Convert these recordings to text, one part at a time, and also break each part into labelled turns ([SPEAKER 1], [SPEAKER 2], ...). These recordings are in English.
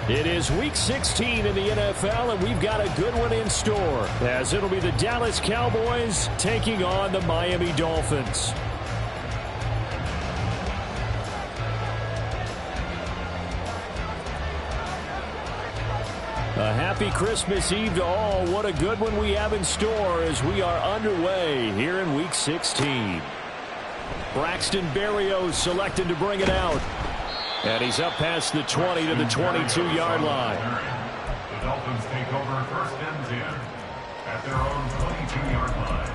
[SPEAKER 1] It is Week 16 in the NFL, and we've got a good one in store, as it'll be the Dallas Cowboys taking on the Miami Dolphins. A happy Christmas Eve to all. What a good one we have in store as we are underway here in Week 16. Braxton Berrios selected to bring it out. And he's up past the 20 to the 22-yard line.
[SPEAKER 2] The Dolphins take over first and 10 at their own 22-yard line.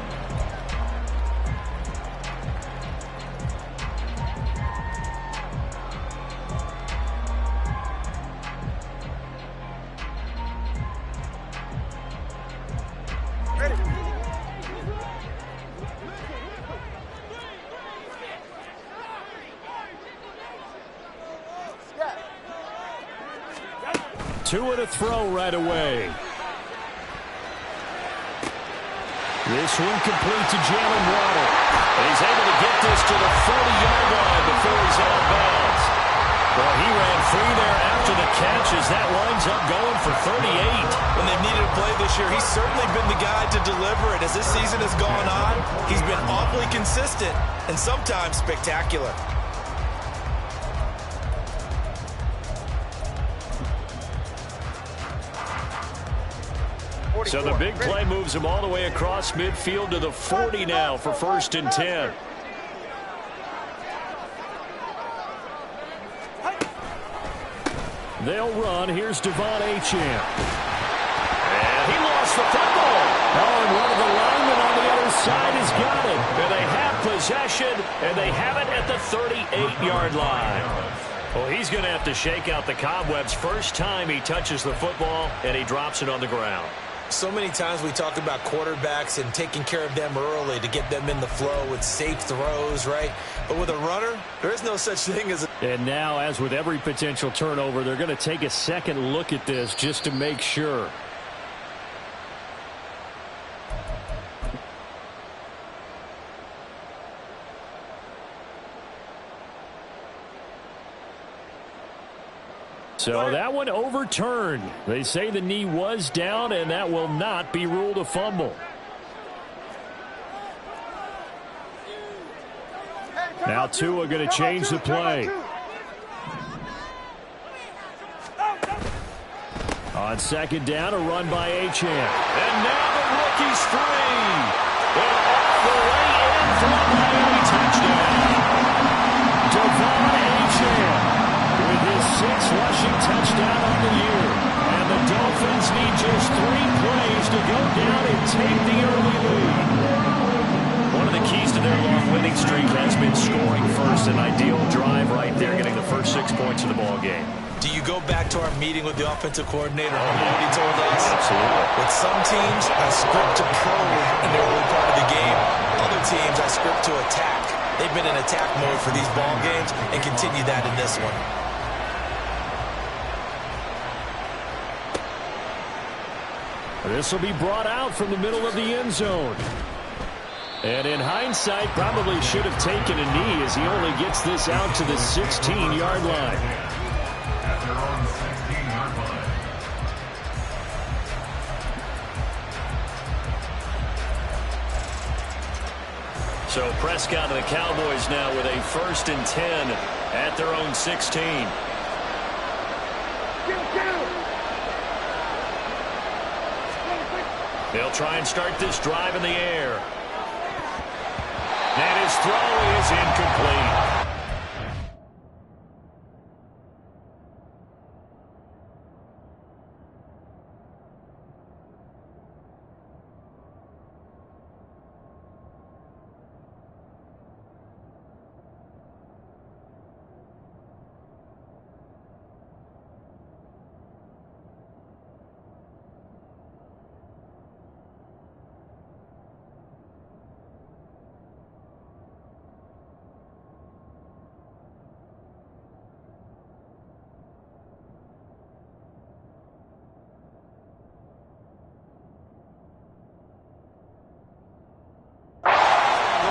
[SPEAKER 1] Two and a throw right away. This one complete to Jalen Waddle. And he's able to get this to the 40-yard line before he's out of bounds. Well, he ran free there after the catch as that winds up going for 38.
[SPEAKER 3] When they've needed a play this year, he's certainly been the guy to deliver it. As this season has gone on, he's been awfully consistent and sometimes spectacular.
[SPEAKER 1] So the big play moves him all the way across midfield to the 40 now for first and 10. They'll run. Here's Devon Achane. And he lost the football. Oh, and one of the linemen on the other side has got it. And they have possession, and they have it at the 38-yard line. Well, he's going to have to shake out the cobwebs first time he touches the football, and he drops it on the ground.
[SPEAKER 3] So many times we talk about quarterbacks and taking care of them early to get them in the flow with safe throws, right? But with a runner, there is no such thing as a...
[SPEAKER 1] And now, as with every potential turnover, they're going to take a second look at this just to make sure. So that one overturned. They say the knee was down, and that will not be ruled a fumble. Now Tua going to change the play. On second down, a run by Achane. And now the rookie's free. And off the way in for a Miami touchdown. Devon Achane with his 6th rushing touchdown on the year. And the Dolphins need just 3 plays to go down and take the early lead. One of the keys to their long winning streak has been scoring first. An ideal drive right there, getting the first 6 points of the ball game.
[SPEAKER 3] Do you go back to our meeting with the offensive coordinator? What he told us?
[SPEAKER 1] Absolutely.
[SPEAKER 3] With some teams, I script to probe in the early part of the game. Other teams, I script to attack. They've been in attack mode for these ball games and continue that in this one.
[SPEAKER 1] This will be brought out from the middle of the end zone. And in hindsight, probably should have taken a knee as he only gets this out to the 16-yard line.
[SPEAKER 2] At their own 16-yard line.
[SPEAKER 1] So Prescott and the Cowboys now with a 1st and 10 at their own 16. They'll try and start this drive in the air. And his throw is incomplete.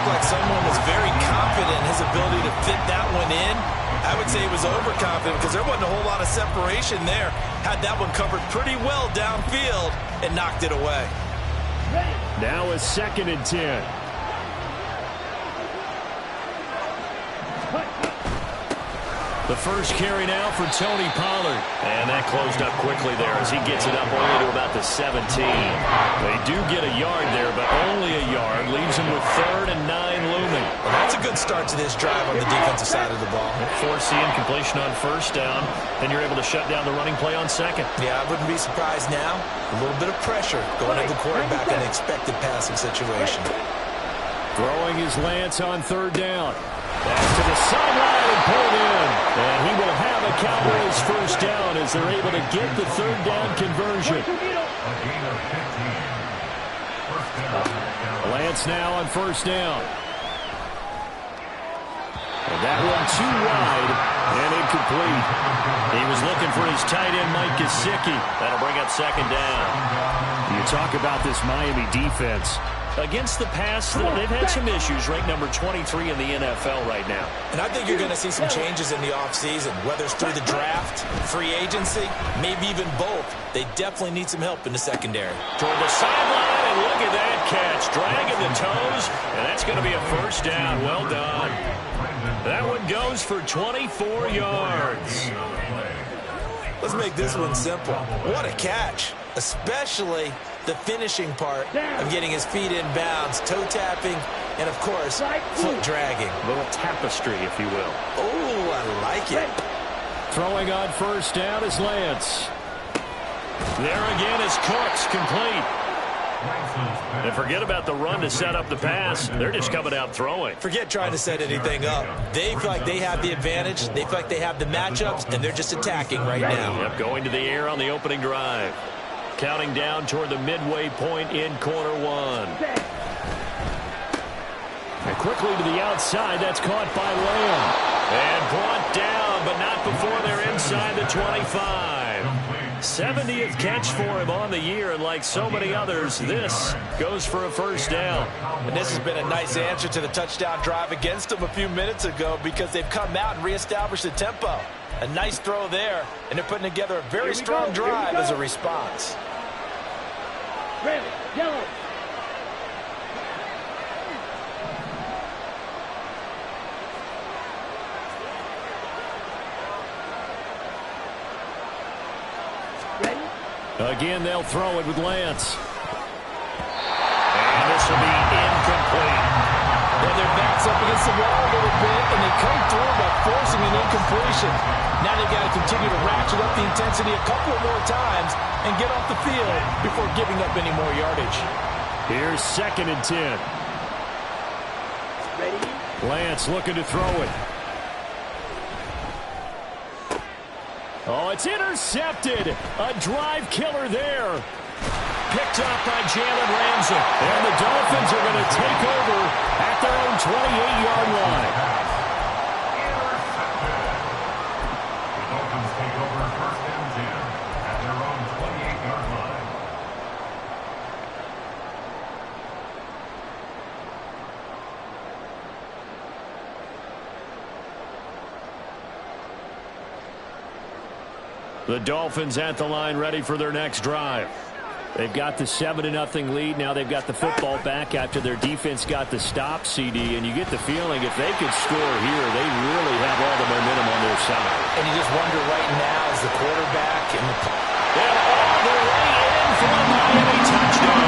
[SPEAKER 3] Like someone was very confident in his ability to fit that one in. I would say he was overconfident because there wasn't a whole lot of separation there. Had that one covered pretty well downfield and knocked it away.
[SPEAKER 1] Now a 2nd and 10. The first carry now for Tony Pollard. And that closed up quickly there as he gets it up only to about the 17. They do get a yard there, but only a yard. Leaves him with 3rd and 9 looming.
[SPEAKER 3] Well, that's a good start to this drive on the defensive side of the ball.
[SPEAKER 1] Force the incompletion on 1st down, and you're able to shut down the running play on 2nd.
[SPEAKER 3] Yeah, I wouldn't be surprised now. A little bit of pressure going to the quarterback in an expected passing situation.
[SPEAKER 1] Throwing is Lance on 3rd down. Back to the sideline and pulled in. And he will have a Cowboys 1st down as they're able to get the 3rd down conversion. Lance now on 1st down. And that one too wide and incomplete. He was looking for his tight end, Mike Gesicki. That'll bring up 2nd down. You talk about this Miami defense. Against the pass, they've had some issues. Ranked number 23 in the NFL right now.
[SPEAKER 3] And I think you're going to see some changes in the offseason, whether it's through the draft, free agency, maybe even both. They definitely need some help in the secondary.
[SPEAKER 1] Toward the sideline, and look at that catch. Dragging the toes, and that's going to be a 1st down. Well done. That one goes for 24 yards.
[SPEAKER 3] Let's make this one simple. What a catch, especially the finishing part of getting his feet in bounds, toe tapping, and of course, foot dragging.
[SPEAKER 1] A little tapestry, if you will.
[SPEAKER 3] Oh, I like it.
[SPEAKER 1] Throwing on 1st down is Lance. There again is Cooks, complete. And forget about the run to set up the pass. They're just coming out throwing.
[SPEAKER 3] Forget trying to set anything up. They feel like they have the advantage. They feel like they have the matchups, and they're just attacking right now.
[SPEAKER 1] Yep, going to the air on the opening drive. Counting down toward the midway point in quarter 1. And quickly to the outside. That's caught by Lamb. And brought down, but not before they're inside the 25. 70th catch for him on the year, and like so many others, this goes for a 1st down.
[SPEAKER 3] And this has been a nice answer to the touchdown drive against them a few minutes ago because they've come out and reestablished the tempo. A nice throw there, and they're putting together a very strong drive as a response.
[SPEAKER 4] Red, yellow.
[SPEAKER 1] Again, they'll throw it with Lance. And this will be incomplete.
[SPEAKER 3] Well, their back's up against the wall a little bit, and they come through by forcing an incompletion. Now they've got to continue to ratchet up the intensity a couple more times and get off the field before giving up any more yardage.
[SPEAKER 1] Here's 2nd and 10.
[SPEAKER 4] Ready?
[SPEAKER 1] Lance looking to throw it. Oh, it's intercepted. A drive killer there. Picked up by Jalen Ramsey. And the Dolphins are going to take over at their own 28-yard line.
[SPEAKER 2] The Dolphins take over 1st and 10 at their own 28-yard line.
[SPEAKER 1] The Dolphins at the line ready for their next drive. They've got the 7-0 lead. Now they've got the football back after their defense got the stop, CD. And you get the feeling if they could score here, they really have all the momentum on their side.
[SPEAKER 3] And you just wonder right now as the quarterback and
[SPEAKER 1] all the way in for a Miami touchdown.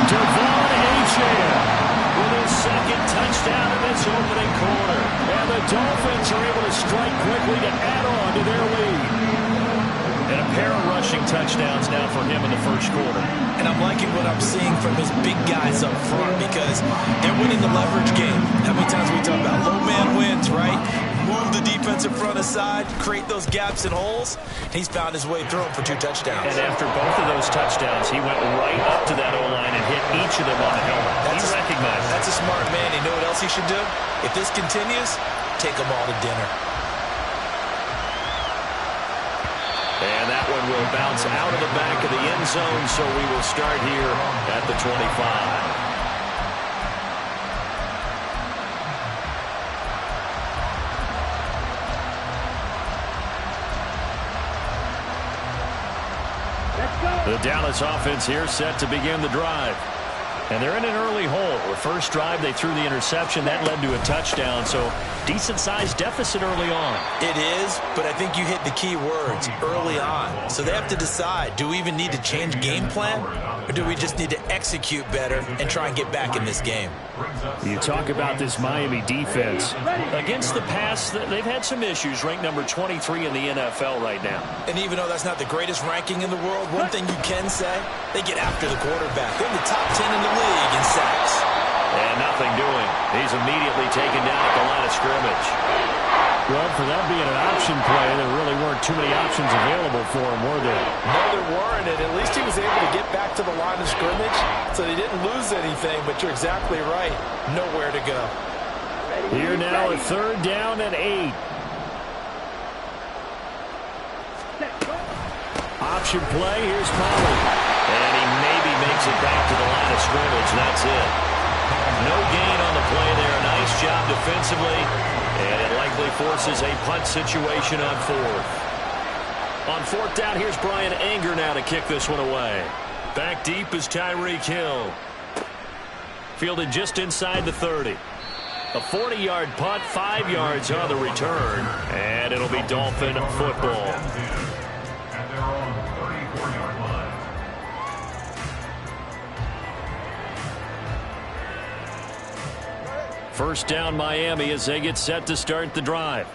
[SPEAKER 1] Devon Achane with his 2nd touchdown in this opening quarter. And the Dolphins are able to strike quickly to add on to their lead. And a pair of rushing touchdowns now for him in the 1st quarter.
[SPEAKER 3] And I'm liking what I'm seeing from his big guys up front because they're winning the leverage game. How many times we talk about low man wins, right? Move the defensive front aside, create those gaps and holes. He's found his way through them for 2 touchdowns.
[SPEAKER 1] And after both of those touchdowns, he went right up to that O-line and hit each of them on the helmet. He recognized it.
[SPEAKER 3] That's a smart man. You know what else he should do? If this continues, take them all to dinner.
[SPEAKER 1] And that one will bounce out of the back of the end zone, so we will start here at the 25. The Dallas offense here set to begin the drive. And they're in an early hole. The first drive, they threw the interception. That led to a touchdown, so decent-sized deficit early on.
[SPEAKER 3] It is, but I think you hit the key words, early on. So they have to decide, do we even need to change game plan, or do we just need to execute better and try and get back in this game?
[SPEAKER 1] You talk about this Miami defense. Against the pass, they've had some issues, ranked number 23 in the NFL right now.
[SPEAKER 3] And even though that's not the greatest ranking in the world, one thing you can say, they get after the quarterback. They're in the top 10 in the league in sacks.
[SPEAKER 1] And nothing doing. He's immediately taken down at the line of scrimmage. Well, for that being an option play, there really weren't too many options available for him, were there?
[SPEAKER 3] No, there weren't. And at least he was able to get back to the line of scrimmage, so they didn't lose anything. But you're exactly right. Nowhere to go.
[SPEAKER 1] Here now, a third down and 8. Option play. Here's Pollard. And he maybe makes it back to the line of scrimmage. That's it. No gain on the play there. Nice job defensively. And it likely forces a punt situation on fourth. On fourth down, here's Brian Anger now to kick this one away. Back deep is Tyreek Hill. Fielded just inside the 30. A 40-yard punt, 5 yards on the return. And it'll be Dolphin football.
[SPEAKER 2] At their own 34-yard line.
[SPEAKER 1] First down Miami as they get set to start the drive.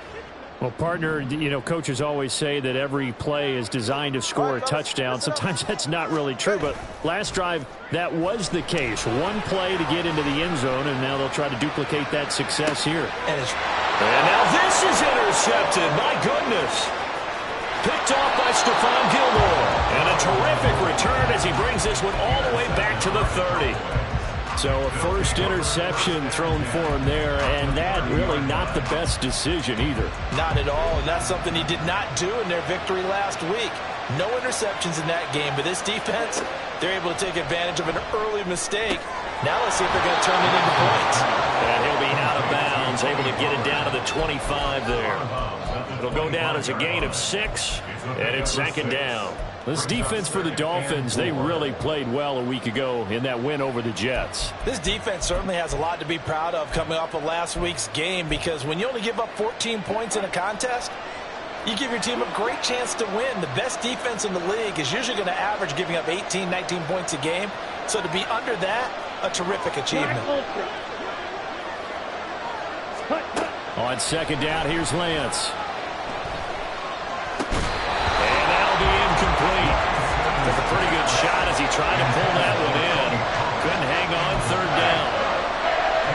[SPEAKER 1] Well, partner, you know, coaches always say that every play is designed to score a touchdown. Sometimes that's not really true, but last drive, that was the case. One play to get into the end zone, and now they'll try to duplicate that success here.
[SPEAKER 3] And
[SPEAKER 1] now this is intercepted. My goodness. Picked off by Stephon Gilmore. And a terrific return as he brings this one all the way back to the 30. So a first interception thrown for him there, and that really not the best decision either.
[SPEAKER 3] Not at all, and that's something he did not do in their victory last week. No interceptions in that game, but this defense, they're able to take advantage of an early mistake. Now let's see if they're going to turn it into points.
[SPEAKER 1] And he'll be out of bounds, able to get it down to the 25 there. It'll go down as a gain of 6, and it's second down. This defense for the Dolphins, they really played well a week ago in that win over the Jets.
[SPEAKER 3] This defense certainly has a lot to be proud of coming off of last week's game, because when you only give up 14 points in a contest, you give your team a great chance to win. The best defense in the league is usually going to average giving up 18, 19 points a game. So to be under that, a terrific achievement.
[SPEAKER 1] On second down, here's Lance. And that'll be incomplete. Took a pretty good shot as he tried to pull that one in. Couldn't hang on third down.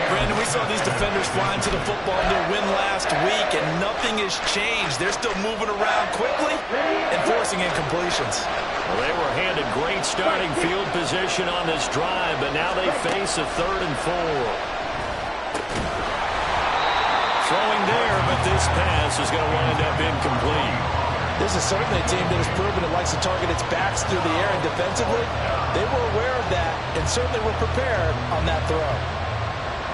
[SPEAKER 3] Brandon, we saw these defenders flying to the football in their win last week, and nothing has changed. They're still moving around quickly and forcing incompletions.
[SPEAKER 1] Well, they were handed great starting field position on this drive, but now they face a 3rd and 4. Throwing there, but this pass is going to wind up incomplete.
[SPEAKER 3] This is certainly a team that has proven it likes to target its backs through the air, and defensively, they were aware of that and certainly were prepared on that throw.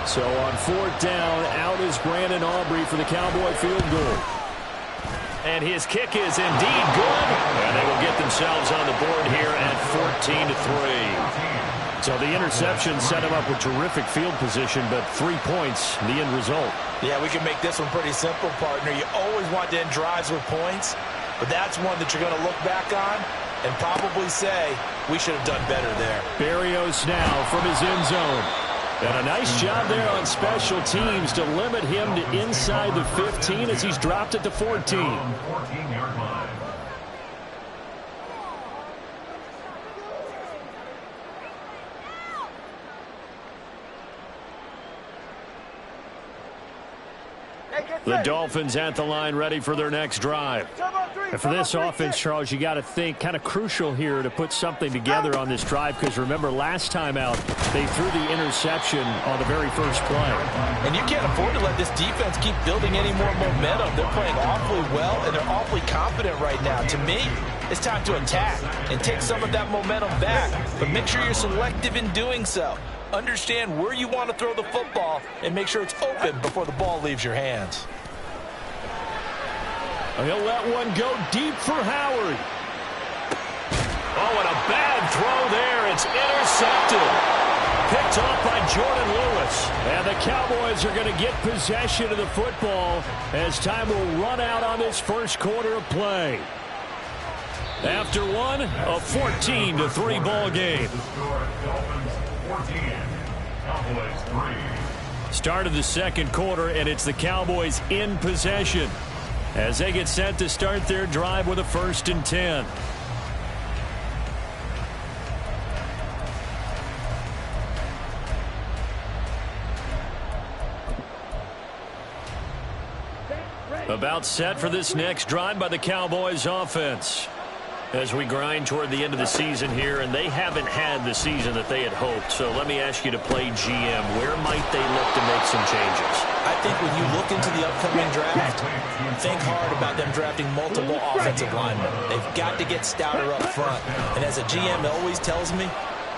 [SPEAKER 1] So on 4th down, out is Brandon Aubrey for the Cowboy field goal. And his kick is indeed good. And they will get themselves on the board here at 14-3. So the interception set him up with terrific field position, but 3 points, the end result.
[SPEAKER 3] Yeah, we can make this one pretty simple, partner. You always want to end drives with points, but that's one that you're going to look back on and probably say, we should have done better there.
[SPEAKER 1] Berrios now from his end zone. And a nice job there on special teams to limit him to inside the 15 as he's dropped at the 14.
[SPEAKER 2] 14-yard line.
[SPEAKER 1] The Dolphins at the line ready for their next drive. And for this offense, Charles, you got to think kind of crucial here to put something together on this drive, because remember last time out they threw the interception on the very first play.
[SPEAKER 3] And you can't afford to let this defense keep building any more momentum. They're playing awfully well and they're awfully confident right now. To me, it's time to attack and take some of that momentum back, but make sure you're selective in doing so. Understand where you want to throw the football and make sure it's open before the ball leaves your hands.
[SPEAKER 1] He'll let one go deep for Howard. Oh,
[SPEAKER 3] intercepted.
[SPEAKER 1] Picked off by Jordan Lewis. And the Cowboys are going to get possession of the football as time will run out on this first quarter of play. After one, a 14-3 ball game. Start of the second quarter, and it's the Cowboys in possession as they get set to start their drive with a 1st and 10. About set for this next drive by the Cowboys offense. As we grind toward the end of the season here, and they haven't had the season that they had hoped. So let me ask you to play GM. Where might they look to make some changes?
[SPEAKER 3] I think when you look into the upcoming draft, think hard about them drafting multiple offensive linemen. They've got to get stouter up front. And as a GM always tells me,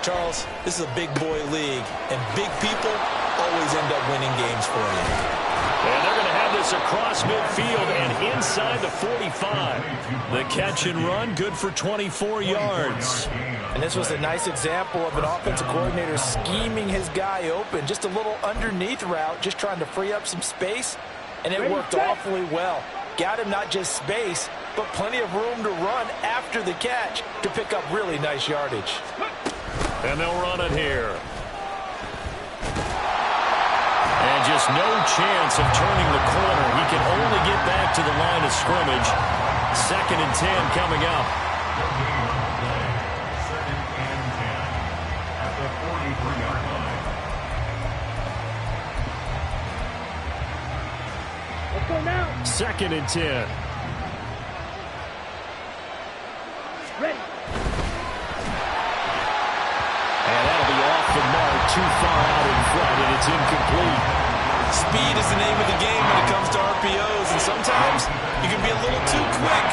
[SPEAKER 3] Charles, this is a big boy league, and big people always end up winning games for you.
[SPEAKER 1] And they're going to have this across midfield and inside the 45. The catch and run, good for 24 yards.
[SPEAKER 3] And this was a nice example of an offensive coordinator scheming his guy open. Just a little underneath route, just trying to free up some space. And it worked awfully well. Got him not just space, but plenty of room to run after the catch to pick up really nice yardage.
[SPEAKER 1] And they'll run it here. And just no chance of turning the corner. He can only get back to the line of scrimmage. 2nd and 10 coming up.
[SPEAKER 2] Second and 10 at the 43-yard line.
[SPEAKER 4] Let's go now.
[SPEAKER 1] 2nd and 10.
[SPEAKER 4] Ready.
[SPEAKER 1] And that'll be off the mark, too far out in front, and it's incomplete.
[SPEAKER 3] Speed is the name of the game when it comes to RPOs, and sometimes you can be a little too quick,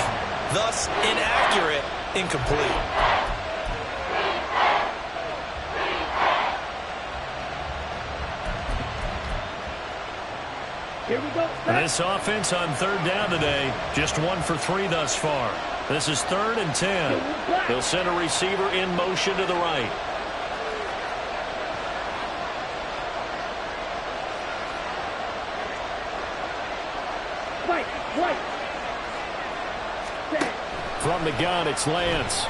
[SPEAKER 3] thus inaccurate, incomplete.
[SPEAKER 4] Here we go.
[SPEAKER 1] This offense on 3rd down today, just 1 for 3 thus far. This is 3rd and 10. They'll send a receiver in motion to the right. From the gun, it's Lance.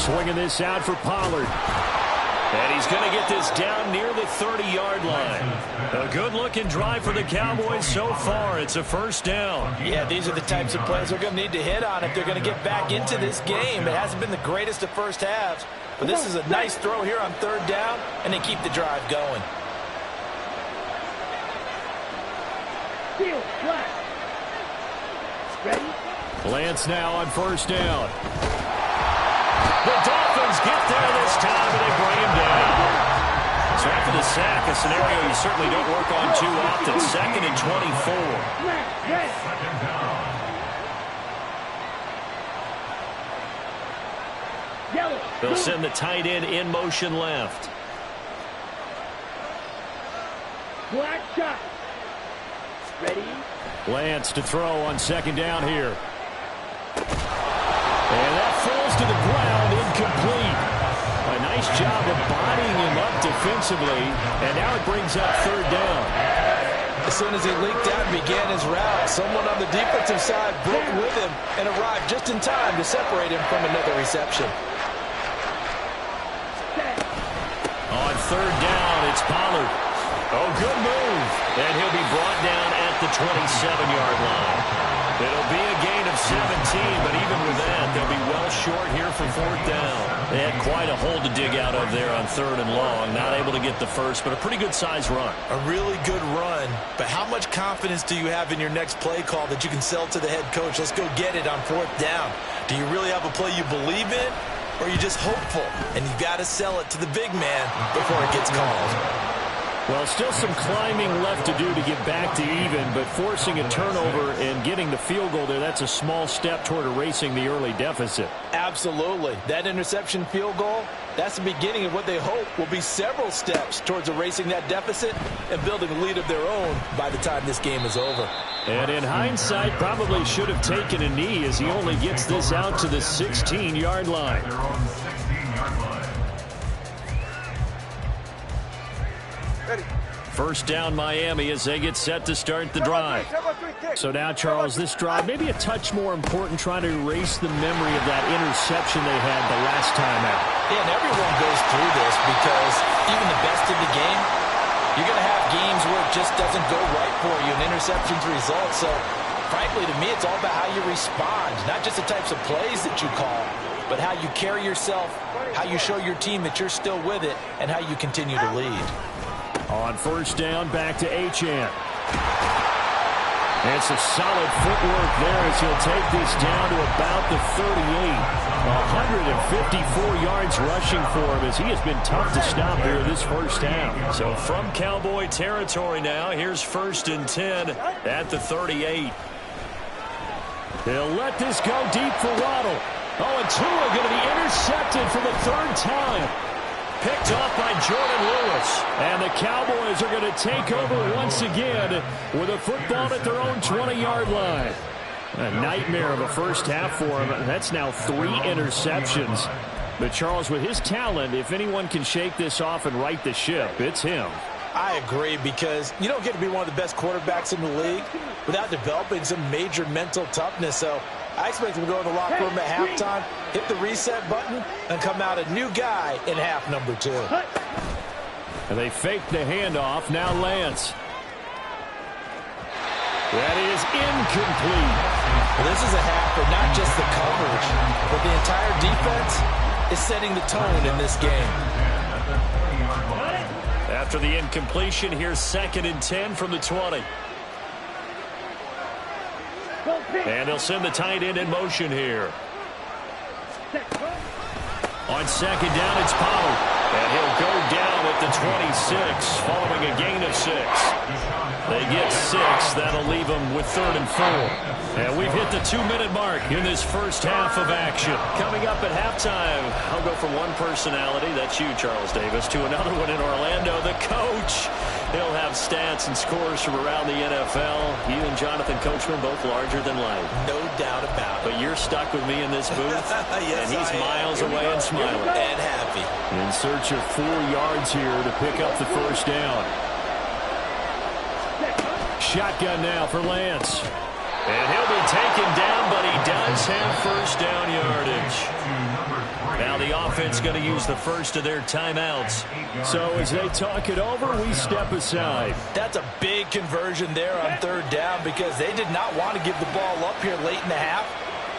[SPEAKER 1] Swinging this out for Pollard. And he's going to get this down near the 30-yard line. A good-looking drive for the Cowboys so far. It's a 1st down.
[SPEAKER 3] Yeah, these are the types of plays they're going to need to hit on if they're going to get back into this game. It hasn't been the greatest of first halves, but this is a nice throw here on 3rd down, and they keep the drive going.
[SPEAKER 4] Field, flat. Ready?
[SPEAKER 1] Lance now on 1st down. The Dolphins get there this time, and they bring him down. So after the sack, a scenario you certainly don't work on too often. 2nd and 24.
[SPEAKER 2] Second down.
[SPEAKER 4] Yellow.
[SPEAKER 1] They'll send the tight end in motion left.
[SPEAKER 4] Black shot. Ready?
[SPEAKER 1] Lance to throw on 2nd down here. And that falls to the ground, incomplete. A nice job of bodying him up defensively, and now it brings up 3rd down.
[SPEAKER 3] As soon as he leaked out and began his route, someone on the defensive side broke with him and arrived just in time to separate him from another reception.
[SPEAKER 1] On 3rd down, it's Pollard. Oh, good move. And he'll be brought down at the 27-yard line. It'll be a gain of 17, but even with that, they'll be well short here for 4th down. They had quite a hole to dig out of there on 3rd and long. Not able to get the first, but a pretty good-sized run.
[SPEAKER 3] A really good run, but how much confidence do you have in your next play call that you can sell to the head coach? Let's go get it on 4th down. Do you really have a play you believe in, or are you just hopeful? And you've got to sell it to the big man before it gets called.
[SPEAKER 1] Well, still some climbing left to do to get back to even, but forcing a turnover and getting the field goal there, that's a small step toward erasing the early deficit.
[SPEAKER 3] Absolutely. That interception field goal, that's the beginning of what they hope will be several steps towards erasing that deficit and building a lead of their own by the time this game is over.
[SPEAKER 1] And in hindsight, probably should have taken a knee as he only gets this out to the 16-yard line.
[SPEAKER 2] Their own 16-yard line.
[SPEAKER 1] First down Miami as they get set to start the drive. So now, Charles, this drive maybe a touch more important, trying to erase the memory of that interception they had the last time out.
[SPEAKER 3] Yeah, and everyone goes through this because even the best in the game, you're going to have games where it just doesn't go right for you, and interceptions result. So, frankly, to me, it's all about how you respond, not just the types of plays that you call, but how you carry yourself, how you show your team that you're still with it, and how you continue to lead.
[SPEAKER 1] On first down, back to Achane. It's a solid footwork there as he'll take this down to about the 38. 154 yards rushing for him as he has been tough to stop here this first half. So from Cowboy territory now, here's 1st and 10 at the 38. They'll let this go deep for Waddle. Oh, and Tua going to be intercepted for the 3rd time. Picked off by Jordan Lewis. And the Cowboys are going to take over once again with a football at their own 20-yard line. A nightmare of a first half for him. That's now 3 interceptions. But Charles, with his talent, if anyone can shake this off and right the ship, it's him.
[SPEAKER 3] I agree, because you don't get to be one of the best quarterbacks in the league without developing some major mental toughness. So I expect him to go in the locker room at halftime, hit the reset button, and come out a new guy in half number 2.
[SPEAKER 1] And they fake the handoff. Now Lance. That is incomplete.
[SPEAKER 3] Well, this is a half for not just the coverage, but the entire defense is setting the tone in this game.
[SPEAKER 1] After the incompletion, here's 2nd and 10 from the 20. And he'll send the tight end in motion here. On 2nd down, it's Pollard. And he'll go down at the 26 following a gain of 6. They get 6. That'll leave them with 3rd and 4. And we've hit the 2-minute mark in this first half of action. Coming up at halftime, I'll go from one personality, that's you, Charles Davis, to another one in Orlando, the coach. He'll have stats and scores from around the NFL. You and Jonathan Coachman, both larger than life.
[SPEAKER 3] No doubt about it.
[SPEAKER 1] But you're stuck with me in this booth,
[SPEAKER 3] yes,
[SPEAKER 1] and he's miles away and smiling.
[SPEAKER 3] And happy.
[SPEAKER 1] In search of 4 yards here to pick up the first down. Shotgun now for Lance. And he'll be taken down, but he does have first down yardage. Now the offense going to use the first of their timeouts. So as they talk it over, we step aside.
[SPEAKER 3] That's a big conversion there on 3rd down, because they did not want to give the ball up here late in the half.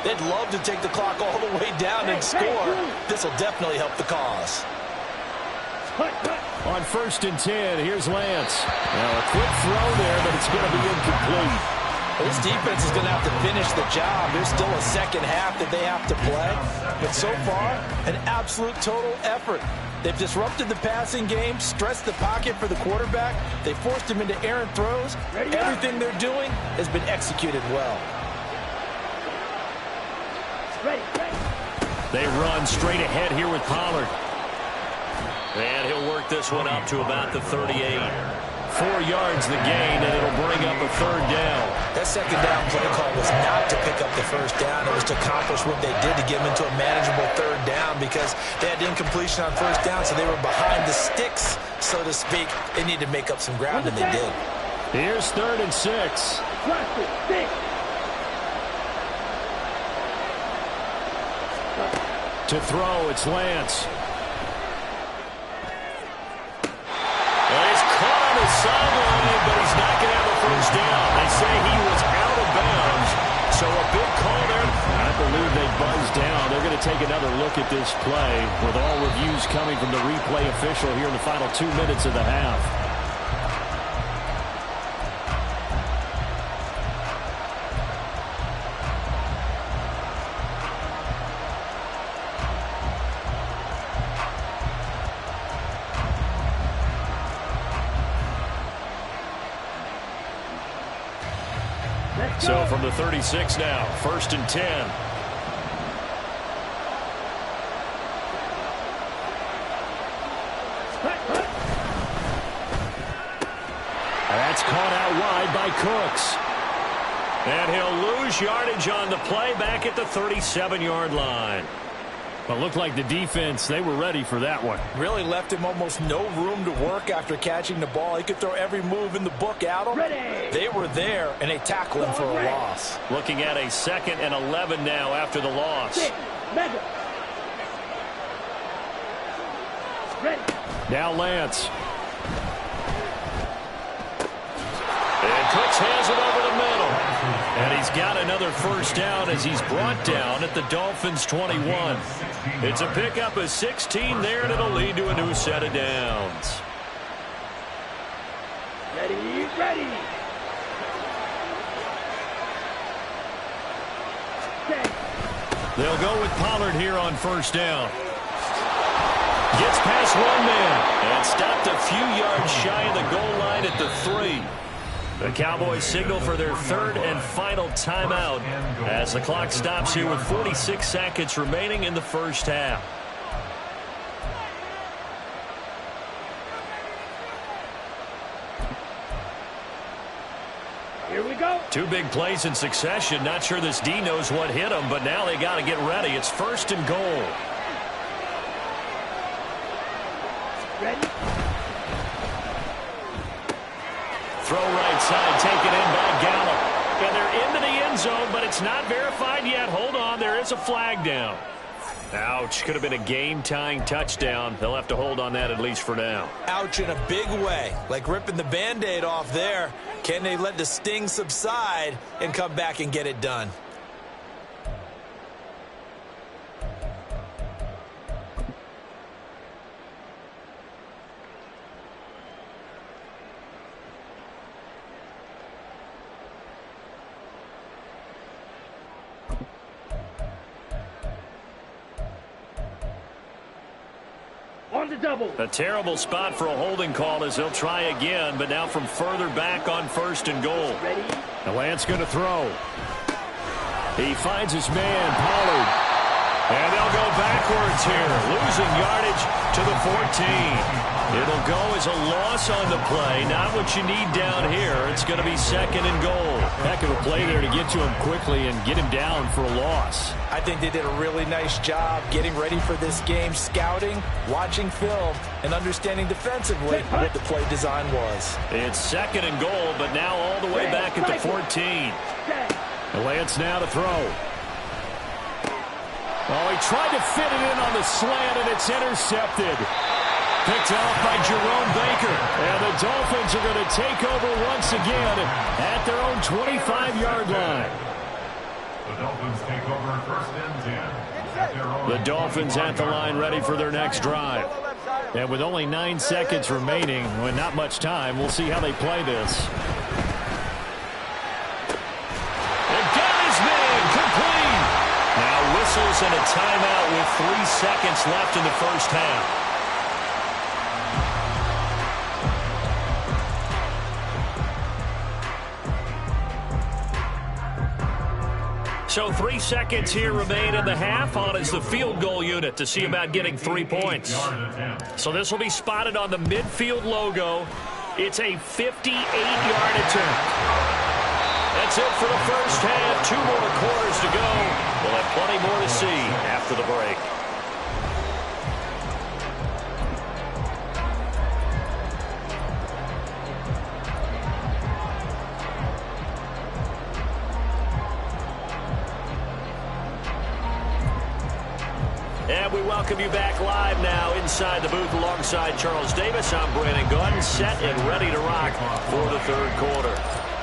[SPEAKER 3] They'd love to take the clock all the way down and score. This will definitely help the cause.
[SPEAKER 1] On 1st and 10, here's Lance. Now a quick throw there, but it's going to be incomplete.
[SPEAKER 3] Well, this defense is going to have to finish the job. There's still a second half that they have to play. But so far, an absolute total effort. They've disrupted the passing game, stressed the pocket for the quarterback. They forced him into errant throws. Everything they're doing has been executed well.
[SPEAKER 1] They run straight ahead here with Pollard. And he'll work this one up to about the 38. 4 yards the gain, and it'll bring up a 3rd down.
[SPEAKER 3] That 2nd down play call was not to pick up the first down. It was to accomplish what they did to get them into a manageable 3rd down, because they had incompletion on first down, so they were behind the sticks, so to speak. They needed to make up some ground, and they did.
[SPEAKER 1] Here's 3rd and 6. To throw, it's Lance. Well, he's caught on the sideline, but he's not going to have a first down. They say he was out of bounds. So a big call there. I believe they buzzed down. They're going to take another look at this play with all reviews coming from the replay official here in the final 2 minutes of the half. So from the 36 now, 1st and 10. That's caught out wide by Cooks. And he'll lose yardage on the play back at the 37-yard line.
[SPEAKER 5] But looked like the defense, they were ready for that one.
[SPEAKER 3] Really left him almost no room to work after catching the ball. He could throw every move in the book at him.
[SPEAKER 4] Ready.
[SPEAKER 3] They were there, and they tackled him for a loss.
[SPEAKER 1] Looking at a 2nd and 11 now after the loss.
[SPEAKER 4] Mega. Ready.
[SPEAKER 1] Now Lance. And Cooks has it over the middle. And he's got another first down as he's brought down at the Dolphins' 21. It's a pickup of 16 there, and it'll lead to a new set of downs.
[SPEAKER 4] Ready, ready. Set.
[SPEAKER 1] They'll go with Pollard here on first down. Gets past one man and stopped a few yards shy of the goal line at the 3. The Cowboys signal for their 3rd and final timeout as the clock stops here with 46 seconds remaining in the first half.
[SPEAKER 4] Here we go.
[SPEAKER 1] 2 big plays in succession. Not sure this D knows what hit him, but now they got to get ready. It's 1st and goal.
[SPEAKER 4] Ready.
[SPEAKER 1] Throw right side, taken in by Gallup. And they're into the end zone, but it's not verified yet. Hold on, there is a flag down. Ouch, could have been a game-tying touchdown. They'll have to hold on that at least for now.
[SPEAKER 3] Ouch in a big way, like ripping the Band-Aid off there. Can they let the sting subside and come back and get it done?
[SPEAKER 4] On the double.
[SPEAKER 1] A terrible spot for a holding call as they'll try again, but now from further back on 1st and goal.
[SPEAKER 4] Ready.
[SPEAKER 1] The Lance going to throw. He finds his man, Pollard. And they'll go backwards here, losing yardage to the 14. It'll go as a loss on the play, not what you need down here. It's going to be 2nd and goal.
[SPEAKER 5] Heck of a play there to get to him quickly and get him down for a loss.
[SPEAKER 3] I think they did a really nice job getting ready for this game, scouting, watching film, and understanding defensively what the play design was.
[SPEAKER 1] It's 2nd and goal, but now all the way back at the 14.
[SPEAKER 5] The Lance now to throw. Oh, he tried to fit it in on the slant, and it's intercepted. Picked off by Jerome Baker. And the Dolphins are going to take over once again at their own 25-yard line.
[SPEAKER 2] The Dolphins take over 1st and 10. At their own
[SPEAKER 1] The Dolphins at the line ready for their next drive.
[SPEAKER 5] And with only 9 seconds remaining, with not much time, we'll see how they play this.
[SPEAKER 1] They've got his man complete. Now whistles and a timeout with 3 seconds left in the first half. So 3 seconds here remain in the half. On is the field goal unit to see about getting 3 points. So this will be spotted on the midfield logo. It's a 58-yard attempt. That's it for the first half. 2 more quarters to go. We'll have plenty more to see after the break. And we welcome you back live now inside the booth alongside Charles Davis. I'm Brandon Gordon, set and ready to rock for the 3rd quarter.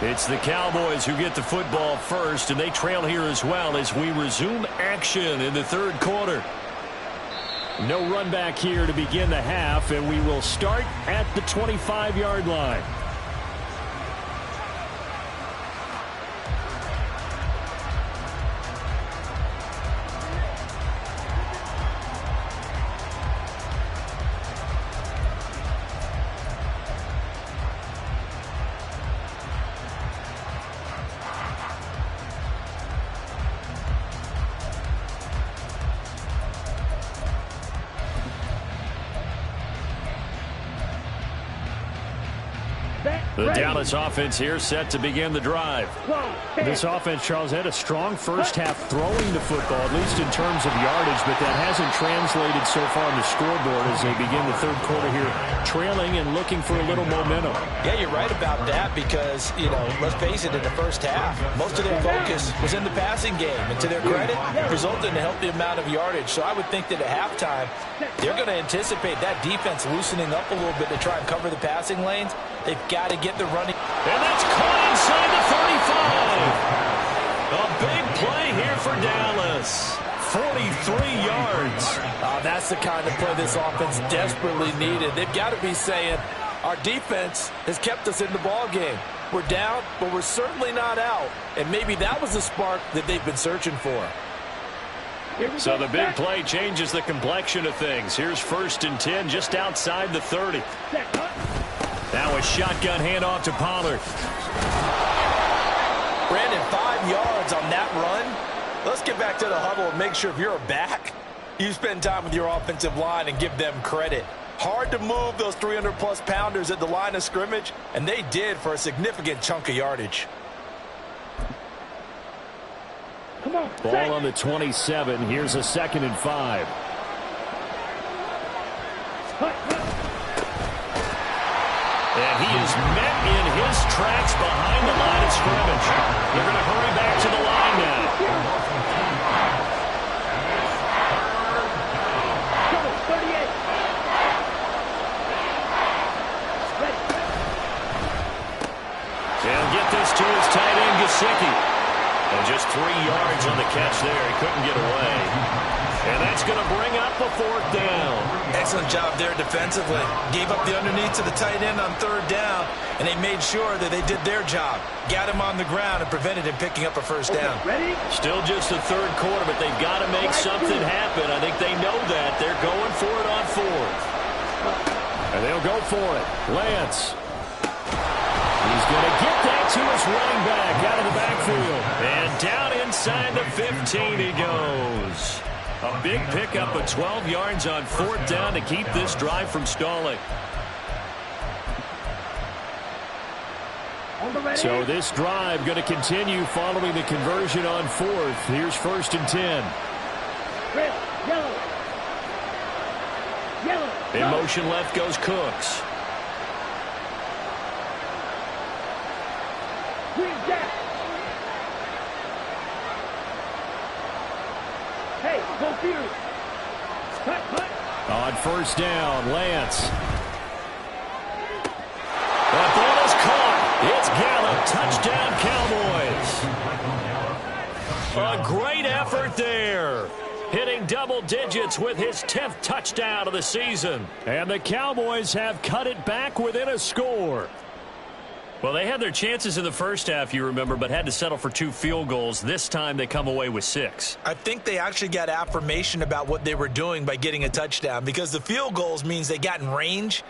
[SPEAKER 1] It's the Cowboys who get the football first, and they trail here as well as we resume action in the 3rd quarter.
[SPEAKER 5] No run back here to begin the half, and we will start at the 25-yard line. The Dallas offense here set to begin the drive. This offense, Charles, had a strong first half throwing the football, at least in terms of yardage, but that hasn't translated so far on the scoreboard as they begin the third quarter here, trailing and looking for a little momentum.
[SPEAKER 3] Yeah, you're right about that because, let's face it, in the first half, most of their focus was in the passing game. And to their credit, resulted in a healthy amount of yardage. So I would think that at halftime, they're going to anticipate that defense loosening up a little bit to try and cover the passing lanes. They've got to get the running.
[SPEAKER 5] And that's caught inside the 35. A big play here for Dallas. 43 yards.
[SPEAKER 3] That's the kind of play this offense desperately needed. They've got to be saying, our defense has kept us in the ball game. We're down, but we're certainly not out. And maybe that was the spark that they've been searching for.
[SPEAKER 5] So the big play changes the complexion of things. Here's 1st and 10 just outside the 30. Now a shotgun handoff to Pollard.
[SPEAKER 3] Brandon, 5 yards on that run. Let's get back to the huddle and make sure if you're a back, you spend time with your offensive line and give them credit. Hard to move those 300-plus pounders at the line of scrimmage, and they did for a significant chunk of yardage.
[SPEAKER 4] Come on,
[SPEAKER 5] ball on the 27. Here's a 2nd and 5. And he is met in his tracks behind the line of scrimmage. They're going to hurry back to the line now. They'll get this to his tight end, Gesicki. And just 3 yards on the catch there. He couldn't get away. And that's going to bring up a 4th down.
[SPEAKER 3] Excellent job there defensively. Gave up the underneath to the tight end on 3rd down, and they made sure that they did their job. Got him on the ground and prevented him picking up a 1st down.
[SPEAKER 4] Ready?
[SPEAKER 5] Still just the 3rd quarter, but they've got to make something happen. I think they know that. They're going for it on 4th. And they'll go for it. Lance. He's going to get that to his running back out of the backfield. And down inside the 15 he goes. A big pickup of 12 yards on 4th down to keep this drive from stalling. So this drive going to continue following the conversion on 4th. Here's 1st and 10.
[SPEAKER 4] Red, yellow. Yellow.
[SPEAKER 5] In motion left goes Cooks.
[SPEAKER 4] Green jack. Hey, go Fears. Cut.
[SPEAKER 5] On 1st down, Lance. That ball is caught. It's Gallup. Touchdown, Cowboys. A great effort there. Hitting double digits with his 10th touchdown of the season. And the Cowboys have cut it back within a score. Well, they had their chances in the first half, you remember, but had to settle for 2 field goals. This time they come away with 6.
[SPEAKER 3] I think they actually got affirmation about what they were doing by getting a touchdown, because the field goals means they got in range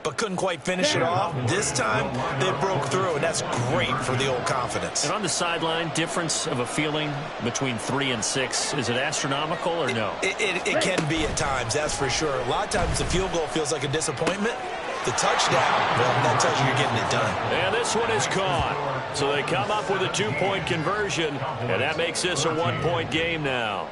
[SPEAKER 3] but couldn't quite finish it off. This time they broke through, and that's great for the old confidence.
[SPEAKER 5] And on the sideline, difference of a feeling between 3 and 6, is it astronomical or no?
[SPEAKER 3] It can be at times, that's for sure. A lot of times the field goal feels like a disappointment. The touchdown, well, that tells you you're getting it done.
[SPEAKER 5] And this one is caught. So they come up with a 2-point conversion, and that makes this a 1-point game now.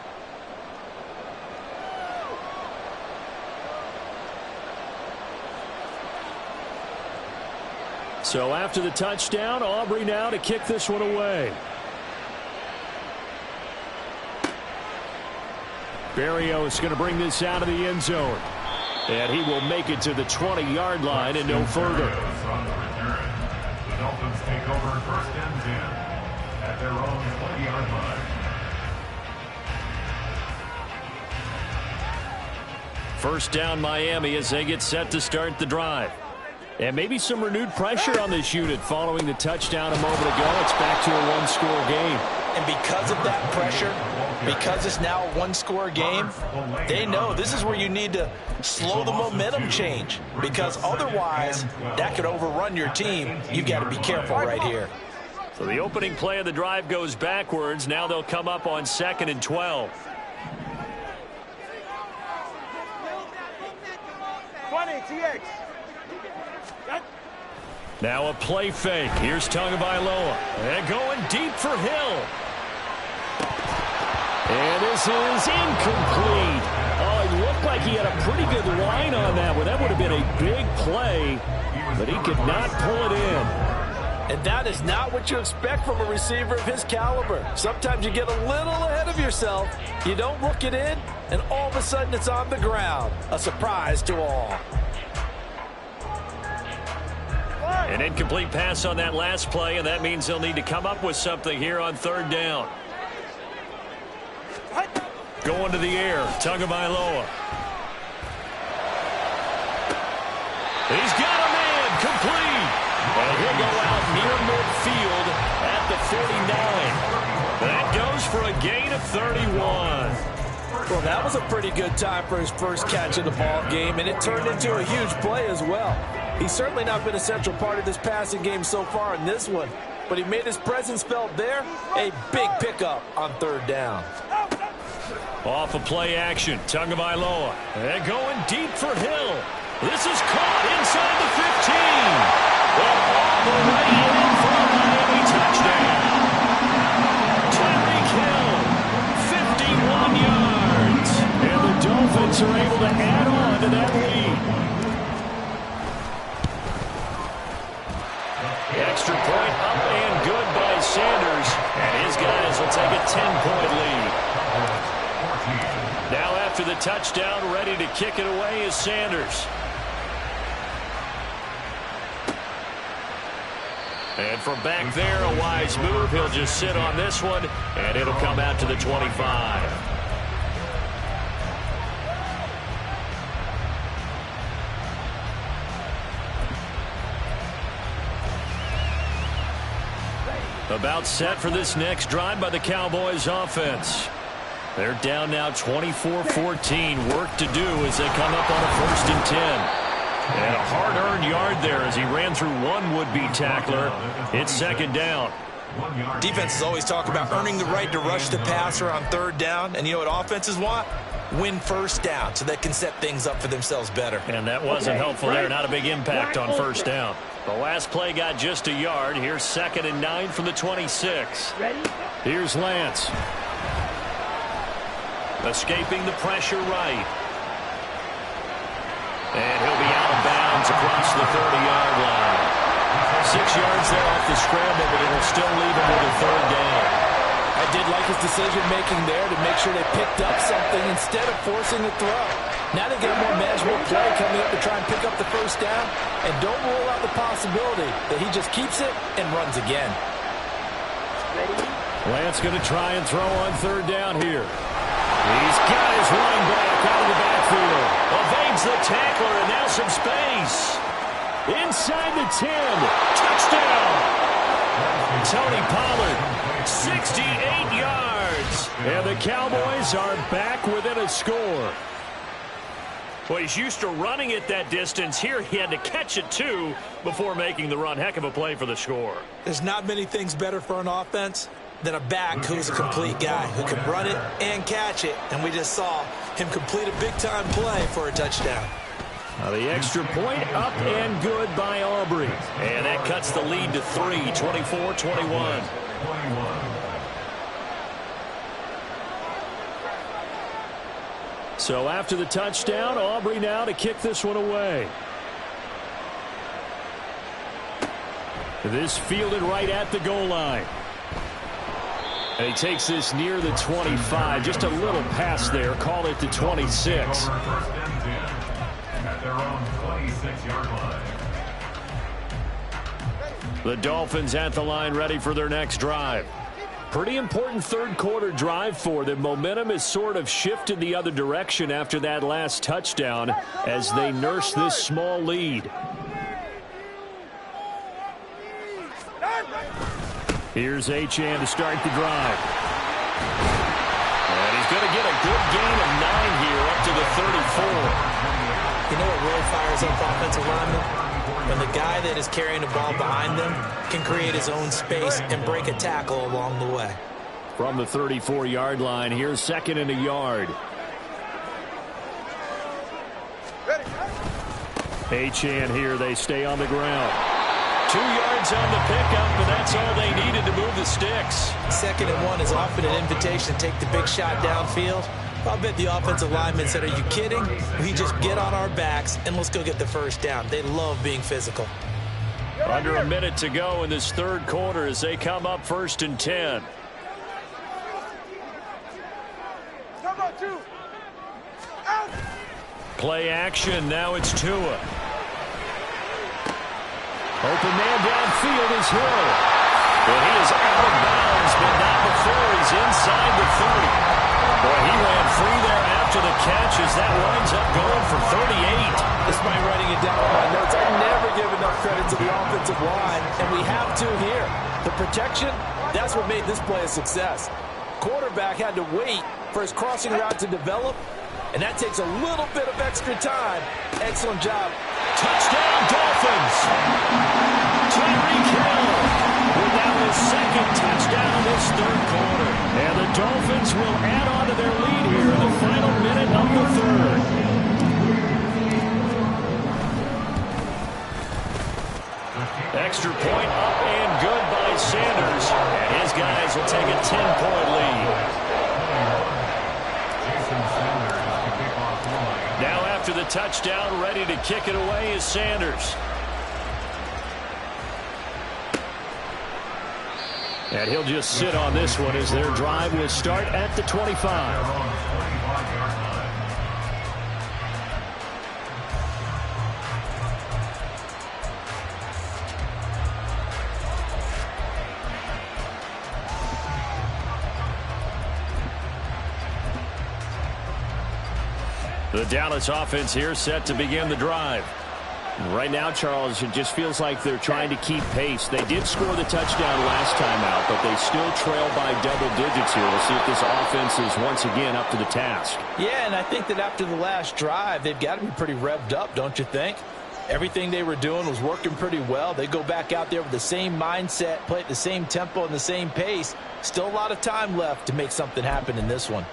[SPEAKER 5] So after the touchdown, Aubrey now to kick this one away. Berrios going to bring this out of the end zone. And he will make it to the 20-yard line and no further.
[SPEAKER 2] The Dolphins take over 1st and 10 at their own 20-yard line.
[SPEAKER 5] First down Miami as they get set to start the drive. And maybe some renewed pressure on this unit following the touchdown a moment ago. It's back to a 1-score game.
[SPEAKER 3] And because of that pressure, because it's now a 1-score game, they know this is where you need to slow the momentum change, because otherwise that could overrun your team. You've got to be careful right here.
[SPEAKER 5] So the opening play of the drive goes backwards. Now they'll come up on 2nd and 12.
[SPEAKER 4] 20, TX.
[SPEAKER 5] Now a play fake. Here's Tagovailoa. And going deep for Hill. And this is incomplete. Oh, it looked like he had a pretty good line on that one. That would have been a big play, but he could not pull it in.
[SPEAKER 3] And that is not what you expect from a receiver of his caliber. Sometimes you get a little ahead of yourself. You don't look it in, and all of a sudden it's on the ground. A surprise to all.
[SPEAKER 5] An incomplete pass on that last play, and that means they'll need to come up with something here on third down. Going to the air, Tagovailoa. He's got a man, complete. And he'll go out near midfield at the 49. That goes for a gain of 31.
[SPEAKER 3] Well, that was a pretty good time for his first catch of the ball game, and it turned into a huge play as well. He's certainly not been a central part of this passing game so far in this one, but he made his presence felt there. A big pickup on third down.
[SPEAKER 5] Off of play action, Tagovailoa. And going deep for Hill. This is caught inside the 15. And all the way in for a Miami touchdown. Tyreek Hill, 51 yards. And the Dolphins are able to add on to that lead. Extra point up and good by Sanders. And his guys will take a 10-point lead. Now after the touchdown, ready to kick it away is Sanders. And from back there, a wise move. He'll just sit on this one, and it'll come out to the 25. About set for this next drive by the Cowboys offense. They're down now 24-14. Work to do as they come up on a 1st and 10. And a hard-earned yard there as he ran through one would-be tackler. It's 2nd down.
[SPEAKER 3] Defenses always talk about earning the right to rush the passer on third down. And you know what offenses want? Win first down so they can set things up for themselves better.
[SPEAKER 5] And that wasn't helpful there. Not a big impact on first down. The last play got just a yard. Here's 2nd and 9 from the 26. Here's Lance. Escaping the pressure right. And he'll be out of bounds across the 30-yard line. 6 yards there off the scramble, but it'll still leave him with a 3rd down.
[SPEAKER 3] I did like his decision-making there to make sure they picked up something instead of forcing the throw. Now they get a more manageable play coming up to try and pick up the 1st down, and don't rule out the possibility that he just keeps it and runs again.
[SPEAKER 5] Lance going to try and throw on 3rd down here. He's got his running back out of the backfield. Evades the tackler, and now some space. Inside the 10. Touchdown. Tony Pollard, 68 yards. And the Cowboys are back within a score. Well, he's used to running it that distance. Here he had to catch it, too, before making the run. Heck of a play for the score.
[SPEAKER 3] There's not many things better for an offense than a back who's a complete guy who can run it and catch it. And we just saw him complete a big-time play for a touchdown.
[SPEAKER 5] Now the extra point up and good by Aubrey. And that cuts the lead to 3, 24-21. So after the touchdown, Aubrey now to kick this one away. This fielded right at the goal line. And he takes this near the 25. Just a little pass there. Call it the 26. At their own 26-yard line. The Dolphins at the line ready for their next drive. Pretty important 3rd quarter drive for them. Momentum has sort of shifted the other direction after that last touchdown as they nurse this small lead. Here's Achane to start the drive. And he's going to get a good gain of 9 here up to the 34.
[SPEAKER 3] You know what really fires up offensive linemen? When the guy that is carrying the ball behind them can create his own space and break a tackle along the way.
[SPEAKER 5] From the 34-yard line, here's 2nd and a yard. Achane here, they stay on the ground. 2 yards on the pickup, and that's all they needed to move the sticks.
[SPEAKER 3] 2nd and 1 is often an invitation to take the big shot downfield. I'll bet the offensive linemen said, are you kidding? We just get on our backs and let's go get the first down. They love being physical.
[SPEAKER 5] Under a minute to go in this 3rd quarter as they come up 1st and 10. Play action. Now it's Tua. Open man downfield is Hill. Well, he is out of bounds, but not before he's inside the 30. Boy, he ran free there after the catch as that winds up going for 38.
[SPEAKER 3] Despite writing it down on my notes, I never give enough credit to the offensive line, and we have to here. The protection, that's what made this play a success. Quarterback had to wait for his crossing route to develop, and that takes a little bit of extra time. Excellent job.
[SPEAKER 5] Touchdown, Dolphins! Tyreek Hill with now his 2nd touchdown this 3rd quarter. And the Dolphins will add on to their lead here in the final minute of the 3rd. Extra point up and good by Sanders. And his guys will take a 10-point lead. Now after the touchdown, ready to kick it away is Sanders. And he'll just sit on this one as their drive will start at the 25. The Dallas offense here set to begin the drive. Right now, Charles, it just feels like they're trying to keep pace. They did score the touchdown last time out, but they still trail by double digits here. We'll see if this offense is once again up to the task.
[SPEAKER 3] Yeah, and I think that after the last drive, they've got to be pretty revved up, don't you think? Everything they were doing was working pretty well. They go back out there with the same mindset, play at the same tempo and the same pace. Still a lot of time left to make something happen in this one.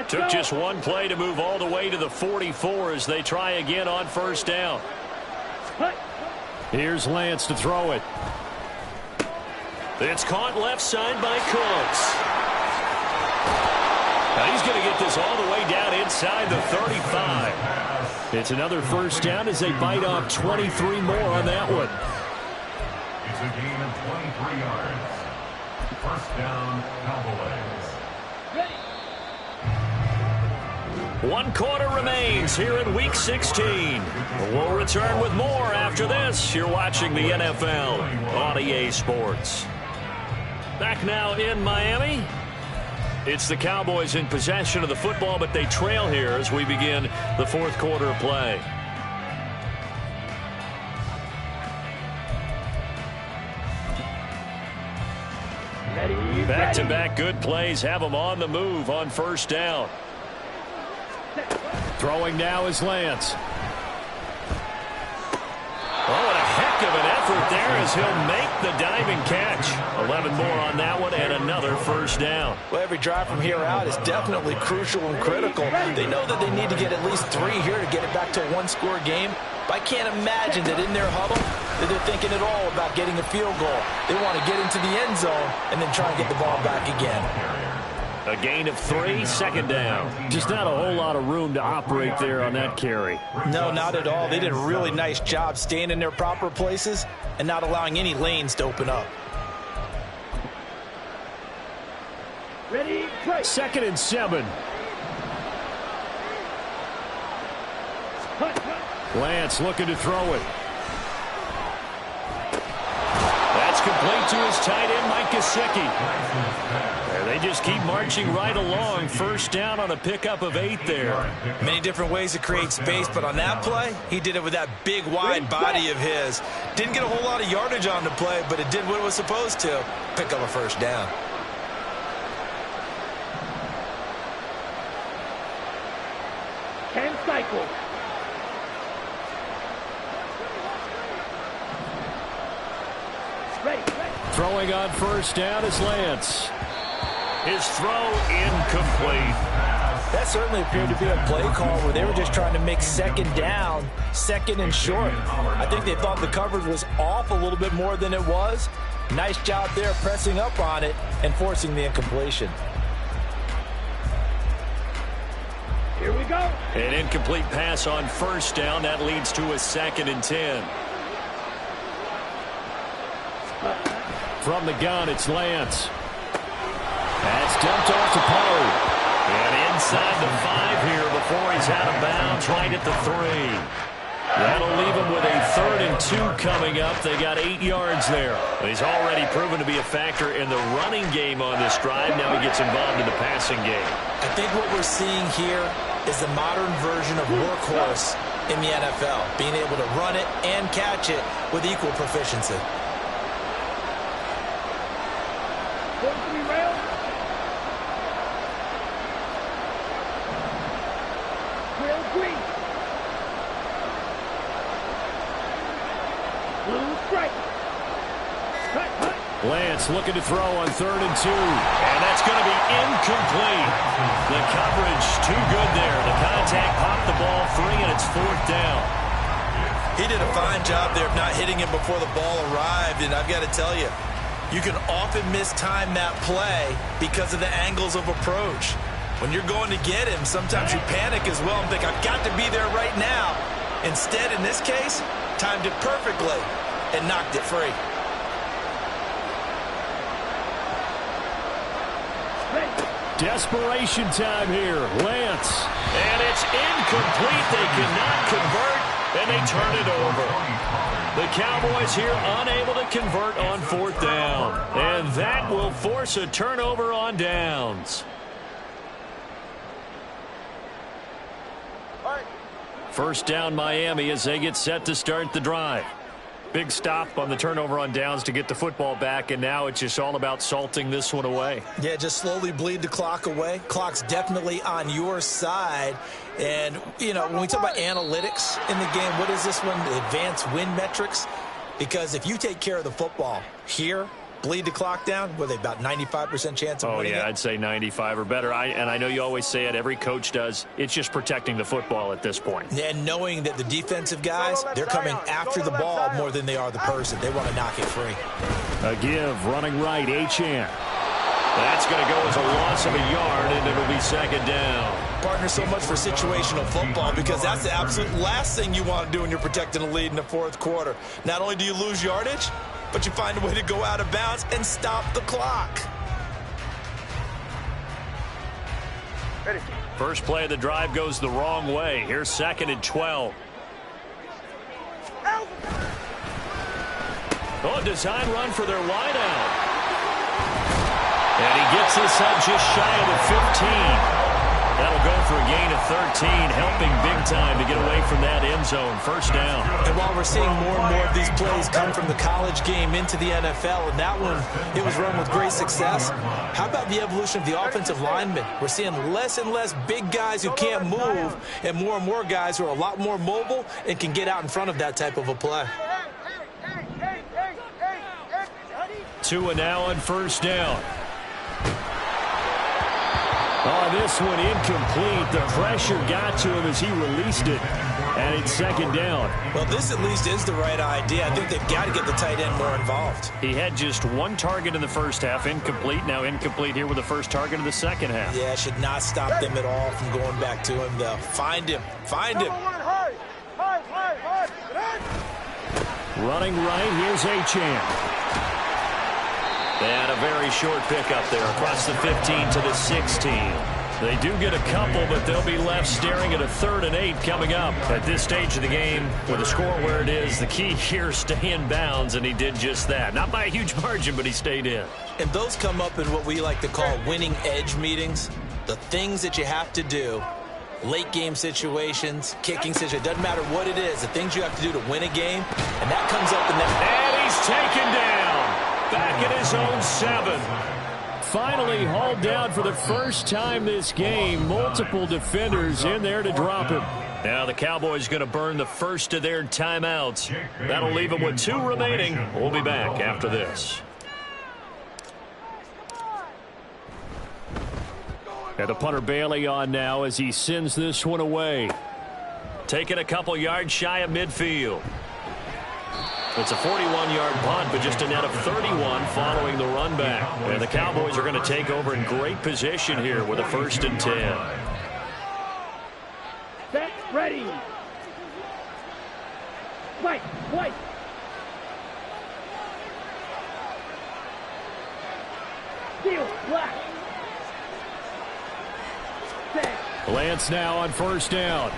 [SPEAKER 5] Took just one play to move all the way to the 44 as they try again on 1st down. Here's Lance to throw it. It's caught left side by Cooks. Now he's going to get this all the way down inside the 35. It's another 1st down as they bite off 23 more on that one.
[SPEAKER 2] It's a gain of 23 yards. 1st down, Cowboys.
[SPEAKER 5] 1 quarter remains here in Week 16. We'll return with more after this. You're watching the NFL on EA Sports. Back now in Miami. It's the Cowboys in possession of the football, but they trail here as we begin the 4th quarter of play. Back-to-back good plays have them on the move on 1st down. Throwing now is Lance. Oh, and a heck of an effort there as he'll make the diving catch. 11 more on that one and another 1st down.
[SPEAKER 3] Well, every drive from here out is definitely crucial and critical. They know that they need to get at least 3 here to get it back to a 1-score game. But I can't imagine that in their huddle that they're thinking at all about getting a field goal. They want to get into the end zone and then try and get the ball back again.
[SPEAKER 5] A gain of 3, 2nd down. Just not a whole lot of room to operate there on that carry.
[SPEAKER 3] No, not at all. They did a really nice job staying in their proper places and not allowing any lanes to open up.
[SPEAKER 4] Ready, play.
[SPEAKER 5] 2nd and 7. Lance looking to throw it. That's complete to his tight end, Mike Gesicki. They just keep marching right along. 1st down on a pickup of 8 there.
[SPEAKER 3] Many different ways to create space, but on that play, he did it with that big, wide body of his. Didn't get a whole lot of yardage on the play, but it did what it was supposed to. Pick up a 1st down.
[SPEAKER 4] Ten cycles.
[SPEAKER 5] Throwing on 1st down is Lance. His throw incomplete.
[SPEAKER 3] That certainly appeared to be a play call where they were just trying to make second down, second and short. I think they thought the coverage was off a little bit more than it was. Nice job there pressing up on it and forcing the incompletion.
[SPEAKER 4] Here we go.
[SPEAKER 5] An incomplete pass on first down. That leads to a 2nd and 10. From the gun, it's Lance. That's dumped off to Pollard. And inside the 5 here before he's out of bounds, right at the 3. That'll leave him with a 3rd and 2 coming up. They got 8 yards there. He's already proven to be a factor in the running game on this drive. Now he gets involved in the passing game.
[SPEAKER 3] I think what we're seeing here is the modern version of workhorse in the NFL, being able to run it and catch it with equal proficiency.
[SPEAKER 5] Lance looking to throw on 3rd and 2. And that's going to be incomplete. The coverage too good there. The contact popped the ball free, and it's 4th down.
[SPEAKER 3] He did a fine job there of not hitting him before the ball arrived. And I've got to tell you, you can often mistime that play because of the angles of approach. When you're going to get him, sometimes you panic as well and think, I've got to be there right now. Instead, in this case, timed it perfectly and knocked it free.
[SPEAKER 5] Desperation time here. Lance. And it's incomplete. They cannot convert, and they turn it over. The Cowboys here unable to convert on 4th down. And that will force a turnover on downs. First down Miami as they get set to start the drive. Big stop on the turnover on downs to get the football back, and now it's just all about salting this one away.
[SPEAKER 3] Yeah, just slowly bleed the clock away. Clock's definitely on your side. And, you know, when we talk about analytics in the game, what is this one? Advanced win metrics? Because if you take care of the football here, bleed the clock down, with about 95% chance of winning it?
[SPEAKER 5] I'd say 95 or better. And I know you always say it, every coach does. It's just protecting the football at this point.
[SPEAKER 3] And knowing that the defensive guys, they're coming after the ball more than they are the person. They want to knock it free.
[SPEAKER 5] A give, running right, Achane. That's going to go as a loss of a yard, and it'll be 2nd down.
[SPEAKER 3] Partner, so much for situational football, because that's the absolute last thing you want to do when you're protecting a lead in the 4th quarter. Not only do you lose yardage, but you find a way to go out of bounds and stop the clock.
[SPEAKER 4] Ready.
[SPEAKER 5] First play of the drive goes the wrong way. Here's 2nd and 12. Oh, design run for their wideout. And he gets this up just shy of the 15. That'll go for a gain of 13, helping big time to get away from that end zone. First down.
[SPEAKER 3] And while we're seeing more and more of these plays come from the college game into the NFL, and that one, it was run with great success, how about the evolution of the offensive linemen? We're seeing less and less big guys who can't move, and more guys who are a lot more mobile and can get out in front of that type of a play.
[SPEAKER 5] Tua now on first down. Oh, this one incomplete. The pressure got to him as he released it, and it's 2nd down.
[SPEAKER 3] Well, this at least is the right idea. I think they've got to get the tight end more involved.
[SPEAKER 5] He had just 1 target in the first half, incomplete. Now incomplete here with the first target of the second half.
[SPEAKER 3] Yeah, should not stop them at all from going back to him, though. Find him. Find him.
[SPEAKER 5] Running right, here's Achane. And a very short pickup there across the 15 to the 16. They do get a couple, but they'll be left staring at a 3rd and 8 coming up. At this stage of the game, with the score where it is, the key here, stay in bounds, and he did just that. Not by a huge margin, but he stayed in.
[SPEAKER 3] And those come up in what we like to call winning edge meetings. The things that you have to do, late game situations, kicking situations, doesn't matter what it is, the things you have to do to win a game, and that comes up in that.
[SPEAKER 5] And he's taken down. Back at his own 7. Finally hauled down for the first time this game. Multiple defenders in there to drop him. Now the Cowboys going to burn the first of their timeouts. That'll leave them with 2 remaining. We'll be back after this. And the punter Bailey on now as he sends this one away.
[SPEAKER 1] Taking a couple yards shy of midfield. It's a 41-yard punt, but just a net of 31 following the run back. And the Cowboys are going to take over in great position here with a 1st and 10.
[SPEAKER 4] Set, ready. White, white. Steel, black. Set.
[SPEAKER 5] Lance now on 1st down.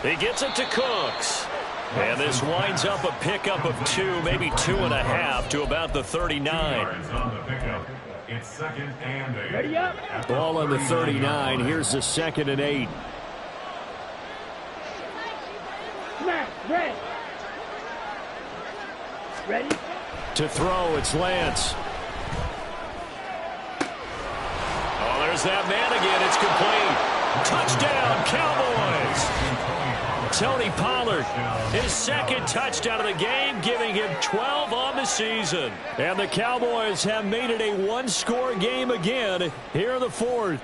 [SPEAKER 1] He gets it to Cooks. And this winds up a pickup of 2, maybe 2.5 to about the 39.
[SPEAKER 2] It's 2nd and 8.
[SPEAKER 4] Ready up.
[SPEAKER 5] Ball on the 39. Here's the 2nd and 8.
[SPEAKER 4] Smash, red. Ready.
[SPEAKER 5] To throw, it's Lance.
[SPEAKER 1] Oh, there's that man again. It's complete. Touchdown, Cowboys. Tony Pollard, his 2nd touchdown of the game, giving him 12 on the season.
[SPEAKER 5] And the Cowboys have made it a one-score game again here in the 4th.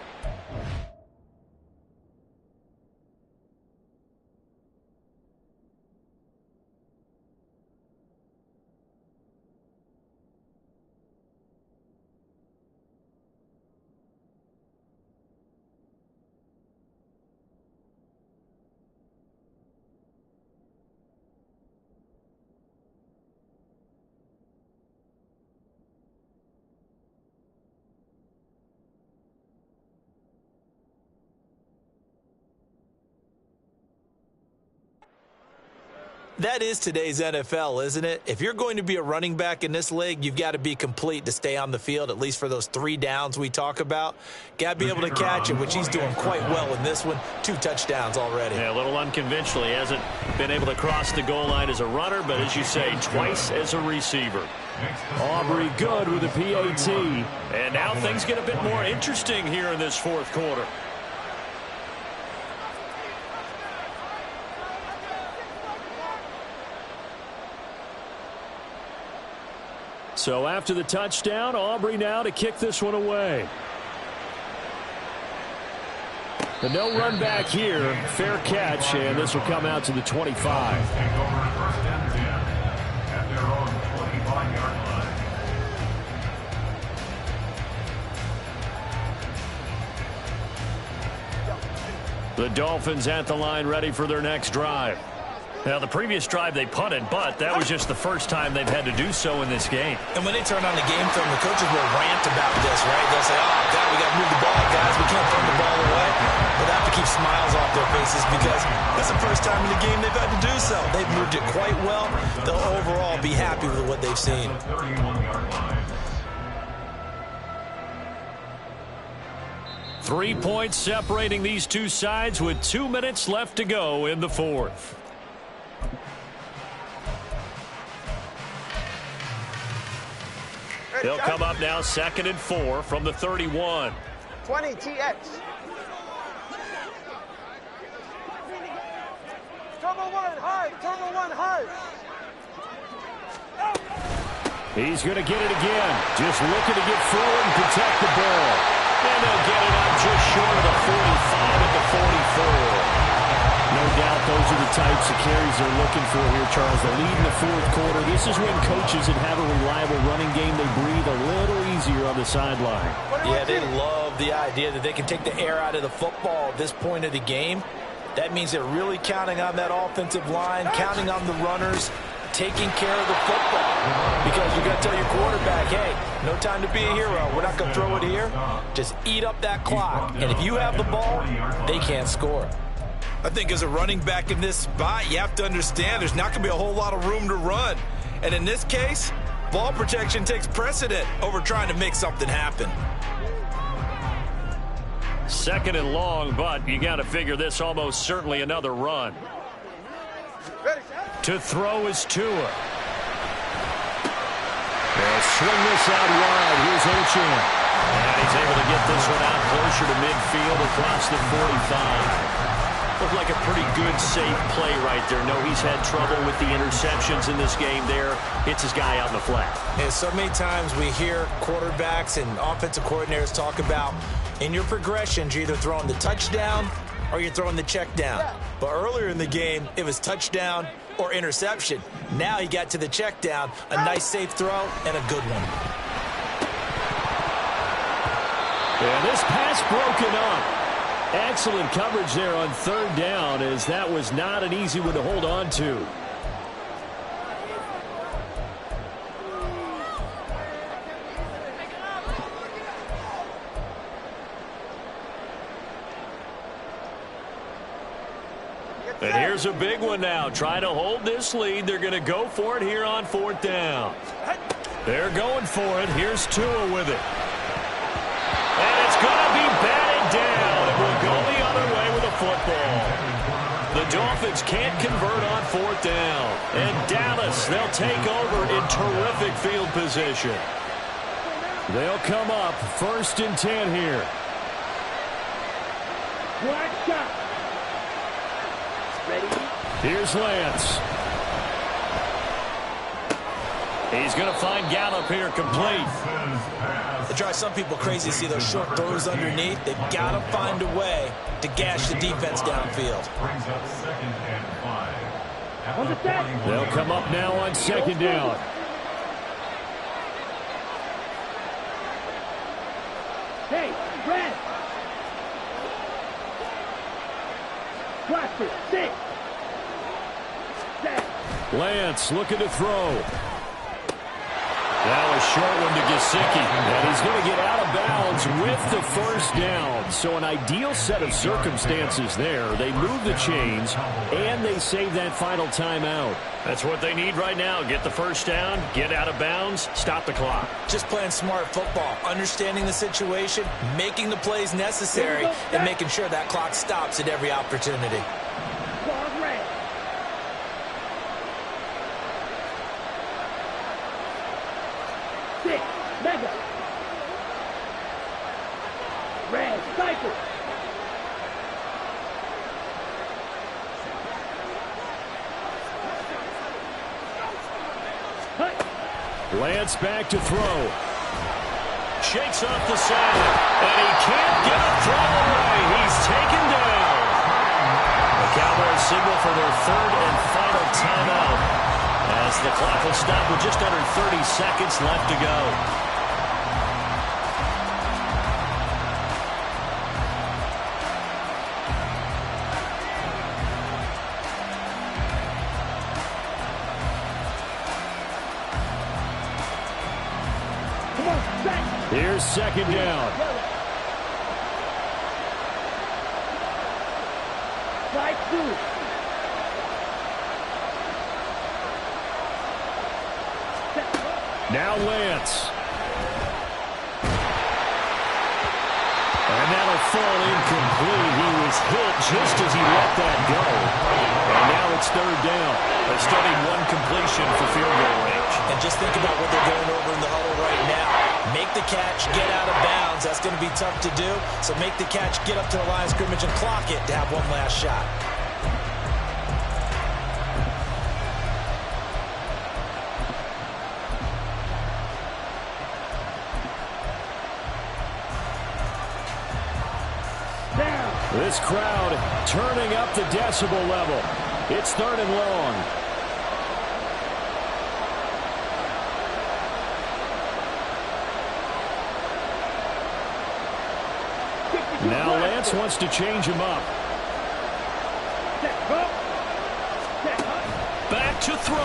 [SPEAKER 3] That is today's NFL, isn't it? If you're going to be a running back in this league, you've got to be complete to stay on the field, at least for those 3 downs we talk about. Got to be able to catch it, which he's doing quite well in this one. 2 touchdowns already.
[SPEAKER 1] Yeah, a little unconventional. He hasn't been able to cross the goal line as a runner, but as you say, twice as a receiver.
[SPEAKER 5] Aubrey good with a PAT.
[SPEAKER 1] And now things get a bit more interesting here in this 4th quarter.
[SPEAKER 5] So after the touchdown, Aubrey now to kick this one away. The no run back here, fair catch, and this will come out to the 25.
[SPEAKER 2] Take over 1st and 10 at their own 25-yard line.
[SPEAKER 5] The Dolphins at the line, ready for their next drive.
[SPEAKER 1] Now, the previous drive they punted, but that was just the first time they've had to do so in this game.
[SPEAKER 3] And when they turn on the game film, the coaches will rant about this, right? They'll say, oh, God, we got to move the ball, guys. We can't throw the ball away. But they have to keep smiles off their faces because this is the first time in the game they've had to do so. They've moved it quite well. They'll overall be happy with what they've seen.
[SPEAKER 2] 31-yard line.
[SPEAKER 5] 3 points separating these two sides with 2 minutes left to go in the 4th.
[SPEAKER 1] They'll come up now 2nd and 4 from the 31.
[SPEAKER 4] 20 TX. Turbo 1 high. Turbo 1 high.
[SPEAKER 5] He's going to get it again. Just looking to get forward and protect the ball.
[SPEAKER 1] And they'll get it out just short of the 45 at the 44.
[SPEAKER 5] No doubt those are the types of carries they're looking for here, Charles. The lead in the 4th quarter. This is when coaches that have a reliable running game, they breathe a little easier on the sideline.
[SPEAKER 3] Yeah, they love the idea that they can take the air out of the football at this point of the game. That means they're really counting on that offensive line, counting on the runners, taking care of the football. Because you got to tell your quarterback, hey, no time to be a hero. We're not going to throw it here. Just eat up that clock. And if you have the ball, they can't score. I think as a running back in this spot, you have to understand there's not going to be a whole lot of room to run. And in this case, ball protection takes precedent over trying to make something happen.
[SPEAKER 1] 2nd and long, but you got to figure this almost certainly another run.
[SPEAKER 5] To throw is Tua. They'll swing this out wide. Here's Ochan.
[SPEAKER 1] And he's able to get this one out closer to midfield across the 45. Looked like a pretty good, safe play right there. No, he's had trouble with the interceptions in this game there. Hits his guy out in the flat.
[SPEAKER 3] And so many times we hear quarterbacks and offensive coordinators talk about In your progressions, you're either throwing the touchdown or you're throwing the check down. But earlier in the game, it was touchdown or interception. Now he got to the check down, a nice safe throw, and a good one.
[SPEAKER 5] And this pass broken up. Excellent coverage there on third down, as that was not an easy one to hold on to. And here's a big one now. Trying to hold this lead. They're going to go for it here on fourth down. They're going for it. Here's Tua with it. And it's going to be batted down. It will go the other way with a football. The Dolphins can't convert on fourth down. And Dallas, they'll take over in terrific field position. They'll come up 1st and 10 here.
[SPEAKER 4] Black shot. Ready?
[SPEAKER 5] Here's Lance. He's going to find Gallup here complete.
[SPEAKER 3] It drives some people crazy to see those short throws underneath. They've got to find a way to gash the defense downfield.
[SPEAKER 2] Brings up 2nd and 5.
[SPEAKER 4] On the set.
[SPEAKER 5] They'll come up now on 2nd down.
[SPEAKER 4] Hey, red. Cluster, 6. Set.
[SPEAKER 5] Lance looking to throw. That was short one to Gesicki. And he's going to get out of bounds with the first down. So an ideal set of circumstances there. They move the chains, and they save that final timeout. That's what they need right now. Get the first down, get out of bounds, stop the clock.
[SPEAKER 3] Just playing smart football, understanding the situation, making the plays necessary, and making sure that clock stops at every opportunity.
[SPEAKER 4] Ball red. Six. Mega. Red. Cycle.
[SPEAKER 5] Lance back to throw. Shakes off the side, and he can't get a throw away. He's taken down. The Cowboys signal for their 3rd and final timeout, as the clock will stop with just under 30 seconds left to go. Here's 2nd down.
[SPEAKER 4] Slide through.
[SPEAKER 5] Now Lance. And that'll fall incomplete. He was hit just as he let that go. And now it's 3rd down. They still need one completion for field goal range.
[SPEAKER 3] And just think about what they're going over in the huddle right now. Make the catch, get out of bounds. That's going to be tough to do. So make the catch, get up to the line of scrimmage, and clock it to have one last shot.
[SPEAKER 5] This crowd turning up the decibel level. It's 3rd and long. Now Lance wants to change him up. Back to throw.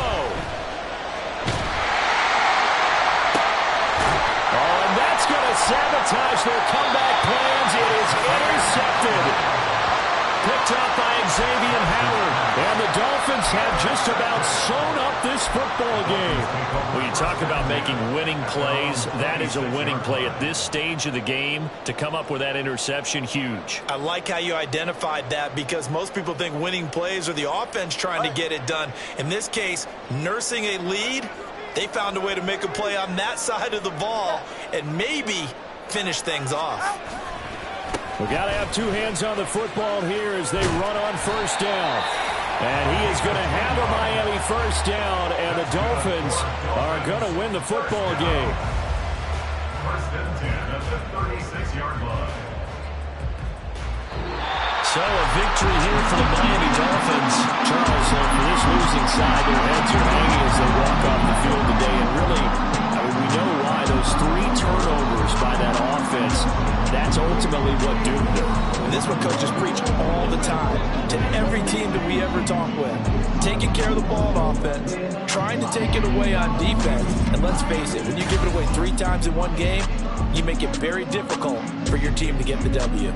[SPEAKER 5] Oh, and that's going to sabotage their comeback plans. It is intercepted. Picked up by Xavier Howard. And the Dolphins have just about sewn up this football game. When you talk about making winning plays, that is a winning play at this stage of the game. To come up with that interception, huge.
[SPEAKER 3] I like how you identified that, because most people think winning plays are the offense trying to get it done. In this case, nursing a lead, they found a way to make a play on that side of the ball and maybe finish things off.
[SPEAKER 5] We've got to have two hands on the football here as they run on 1st down. And he is going to have a Miami 1st down, and the Dolphins are going to win the football game.
[SPEAKER 2] 1st and 10 at the 36-yard line.
[SPEAKER 5] So a victory here for the Miami Dolphins. Charles, for this losing side, their heads are hanging as they walk off the field today. And really, I mean, we know why. Those 3 turnovers by that offense, that's ultimately what doomed them.
[SPEAKER 3] And this is what coaches preach all the time to every team that we ever talk with. Taking care of the ball on offense, trying to take it away on defense. And let's face it, when you give it away 3 times in one game, you make it very difficult for your team to get the W.